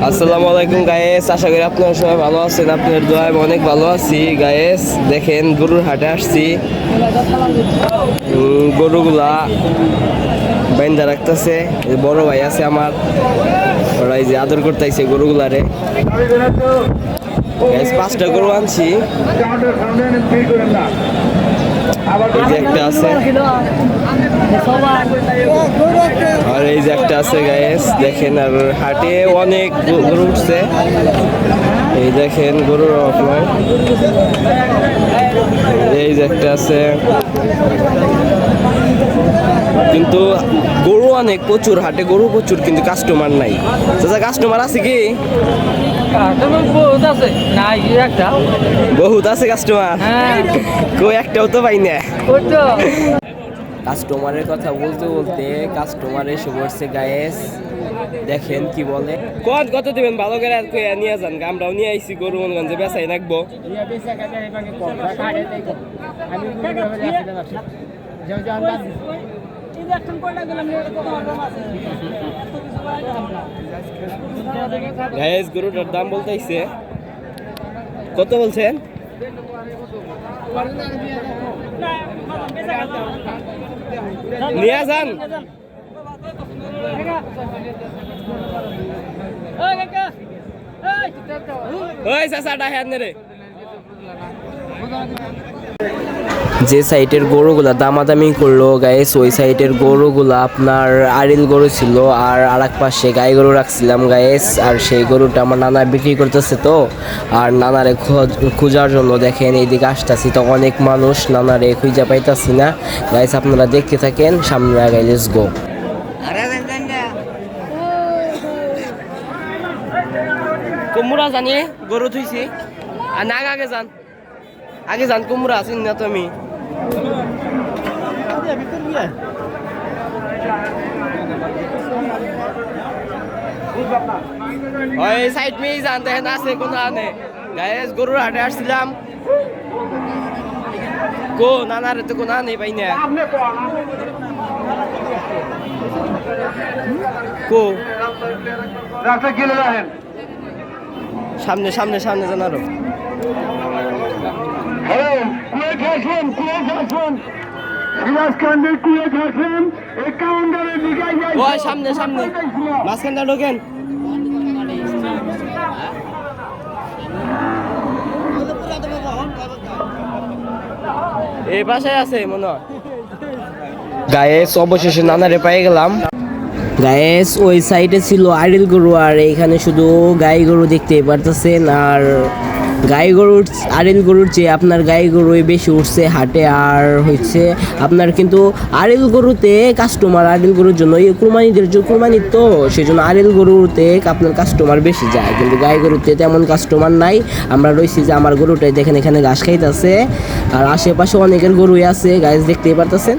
আসসালামু আলাইকুম গায়েস, আশা করি আপনারা সবাই ভালো আছেন। আপনার দোয়ায় অনেক ভালো আছি গায়েস। দেখেন গরুর হাটে আসছি, গরুগুলা বাইন্দা রাখতেছে। বড় ভাই আছে আমার, ওরা এই যে আদর করতেছে গরুগুলারে। গায়েস 5টা গরু আনছি, এই যে একটা আছে আর এই যে একটা আছে গায়েস। দেখেন আর হাটে অনেক গরু উঠছে, এই দেখেন গরুর অভাব নয়। এই যে একটা আছে, কিন্তু গরু অনেক প্রচুর, হাটে গরু প্রচুর কিন্তু কাস্টমার নাই। চাচা কাস্টমার আছে কি? বহুত আছে কাস্টমার, কই একটাও তো পাই না। কাস্টমারের কথা বলতে বলতে কাস্টমার এসে পড়ছে গায়েস। দেখেন কি বলে, কত দিবেন ভালো করে নিয়ে যান। আমরাও নিয়ে আইছি গরু, মনগঞ্জে বেচাই রাখবো। গায়েস গরুটার দাম বলতেছে, কত বলছেন? নিয়ে যান। ওই চাচাটা হ্যাঁ রে, যে সাইটের গরুগুলা দামাদামি করলো গাইস, ওই সাইটের গরুগুলা আপনার আড়িল গরু ছিল, আর আরেক পাশে গাই গরু রাখছিলাম গাইস। আর সেই গরুটা আমার নানা বিক্রি করতেছে, তো আর নানারে খোঁজার জন্য দেখেন এইদিকে আসতেছি, তো অনেক মানুষ, নানারে খুঁজে পাইতাছি না গাইস। আপনারা দেখতে থাকেন, সামনে আগাই, লেটস গো। কুমড়া জানি গরু থুইছি, আর না আগে যান, আগে যান। কুমড়া আছেন না তুমি? ওই সাইড মেয়ে যান, দেখেন আছে কোন আনে গায়েস। গরুর হাটে আসছিলাম, কো নানারে তো কোন আনে পাই না। কো সামনে সামনে সামনে যান আরো। সামনে সামনে মাঝখানটা ঢোকেন। এই বাসায় আছে মনে হয় গায়েস। অবশেষে নানারে পেয়ে গেলাম গায়েস। ওই সাইডে ছিল আইডল গরু, আর এইখানে শুধু গাই গরু দেখতেই পারতেছেন। আর গাই গরুর, আড়িল গরুর চেয়ে আপনার গাই গরুই বেশি উঠছে হাটে। আর হচ্ছে আপনার কিন্তু আড়িল গরুতে কাস্টমার, আড়িল গরুর জন্য এই কুরবানি তো সেই জন্য আড়িল গরুতে আপনার কাস্টমার বেশি যায়, কিন্তু গাই গরুতে তেমন কাস্টমার নাই। আমরা রয়েছি যে আমার গরুটাই দেখেন এখানে ঘাস খাইতেছে, আর আশেপাশে অনেকের গরুই আছে গাইস, দেখতেই পারতেছেন।